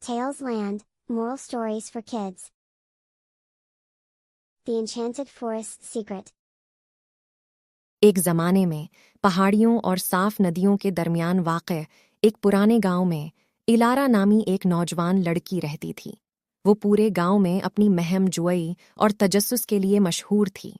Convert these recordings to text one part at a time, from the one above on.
Tales Land, Moral Stories for Kids. The Enchanted Forest Secret. एक ज़माने में पहाड़ियों और साफ नदियों के दरमियान वाक़े एक पुराने गांव में इलारा नामी एक नौजवान लड़की रहती थी। वो पूरे गांव में अपनी महम जुआई और तजस्सुस के लिए मशहूर थी,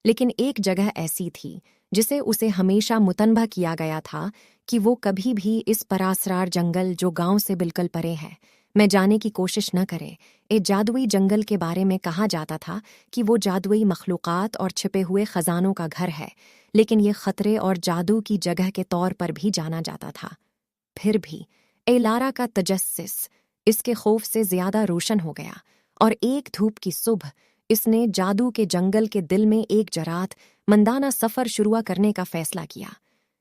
लेकिन एक जगह ऐसी थी जिसे उसे हमेशा मुतनबा किया गया था कि वो कभी भी इस परासरार जंगल जो गांव से बिल्कुल परे है में जाने की कोशिश न करे। ए जादुई जंगल के बारे में कहा जाता था कि वो जादुई मखलूक़ात और छिपे हुए ख़जानों का घर है, लेकिन ये ख़तरे और जादू की जगह के तौर पर भी जाना जाता था। फिर भी इलारा का तजस्सुस इसके खौफ से ज़्यादा रोशन हो गया और एक धूप की सुबह इसने जादू के जंगल के दिल में एक जरात मंदाना सफ़र शुरू करने का फ़ैसला किया।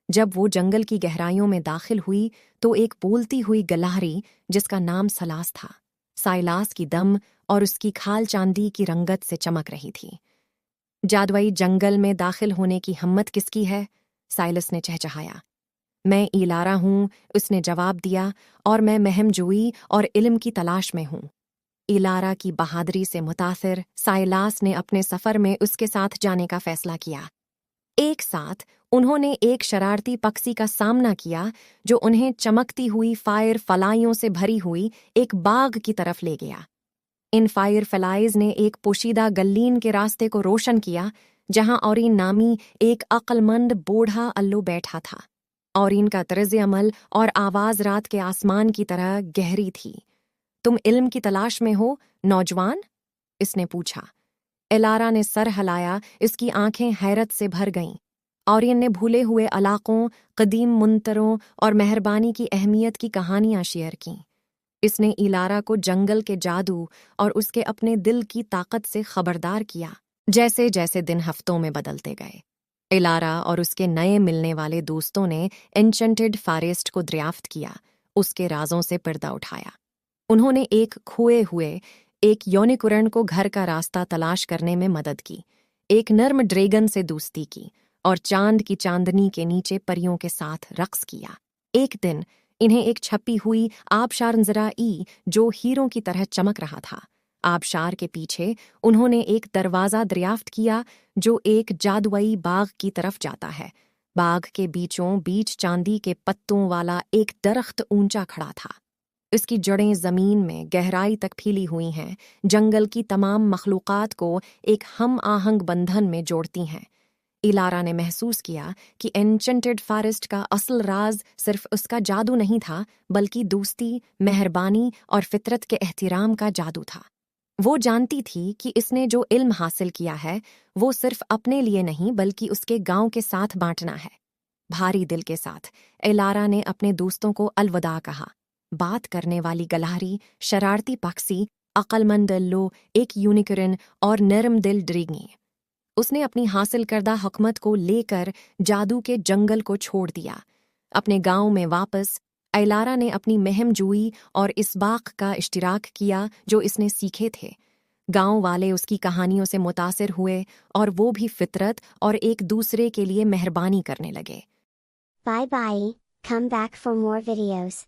जब वो जंगल की गहराइयों में दाखिल हुई तो एक बोलती हुई गलहरी जिसका नाम सलास था, साइलास की दम और उसकी खाल चांदी की रंगत से चमक रही थी। जादुई जंगल में दाखिल होने की हिम्मत किसकी है? साइलस ने चहचहाया। मैं इलारा हूँ, उसने जवाब दिया, और मैं महमजोई और इल्म की तलाश में हूँ। इलारा की बहादुरी से मुतासिर साइलास ने अपने सफ़र में उसके साथ जाने का फ़ैसला किया। एक साथ उन्होंने एक शरारती पक्षी का सामना किया जो उन्हें चमकती हुई फायर फलाइयों से भरी हुई एक बाग की तरफ ले गया। इन फायर फलाइज ने एक पोशीदा गल्लीन के रास्ते को रोशन किया जहां औरीन नामी एक अक्लमंद बूढ़ा अल्लू बैठा था। औरीन का तर्ज अमल और आवाज़ रात के आसमान की तरह गहरी थी। तुम इल्म की तलाश में हो, नौजवान? इसने पूछा। इलारा ने सर हिलाया, इसकी आंखें हैरत से भर गईं। औरियन ने भूले हुए इलाकों, कदीम मुंतरों और मेहरबानी की अहमियत की कहानियां शेयर कीं। इसने इलारा को जंगल के जादू और उसके अपने दिल की ताकत से खबरदार किया। जैसे जैसे दिन हफ्तों में बदलते गए, इलारा और उसके नए मिलने वाले दोस्तों ने एन्चेंटेड फॉरेस्ट को दरियाफ्त किया, उसके राजों से पर्दा उठाया। उन्होंने एक खोए हुए एक यूनिकॉर्न को घर का रास्ता तलाश करने में मदद की, एक नर्म ड्रैगन से दोस्ती की और चांद की चांदनी के नीचे परियों के साथ रक्स किया। एक दिन इन्हें एक छपी हुई आबशार नजर आई जो हीरों की तरह चमक रहा था। आबशार के पीछे उन्होंने एक दरवाज़ा दरियाफ्त किया जो एक जादुई बाग की तरफ जाता है। बाग के बीचों बीच चांदी के पत्तों वाला एक दरख्त ऊंचा खड़ा था। इसकी जड़ें ज़मीन में गहराई तक फैली हुई हैं, जंगल की तमाम मखलूक़ात को एक हम आहंग बंधन में जोड़ती हैं। इलारा ने महसूस किया कि एन्चेंटेड फॉरेस्ट का असल राज सिर्फ उसका जादू नहीं था, बल्कि दोस्ती, मेहरबानी और फितरत के एहतराम का जादू था। वो जानती थी कि इसने जो इल्म हासिल किया है वो सिर्फ अपने लिए नहीं बल्कि उसके गांव के साथ बांटना है। भारी दिल के साथ इलारा ने अपने दोस्तों को अलविदा कहा। बात करने वाली गलहरी, शरारती पक्षी, अक्लमंद अल्लू, एक यूनिकॉर्न और नरम दिल ड्रैगन। उसने अपनी हासिल करदा हुकमत को लेकर जादू के जंगल को छोड़ दिया। अपने गांव में वापस इलारा ने अपनी महम जुई और इस बाग का इश्तिराक किया जो इसने सीखे थे। गांव वाले उसकी कहानियों से मुतासिर हुए और वो भी फितरत और एक दूसरे के लिए मेहरबानी करने लगे। Bye bye, come back for more videos.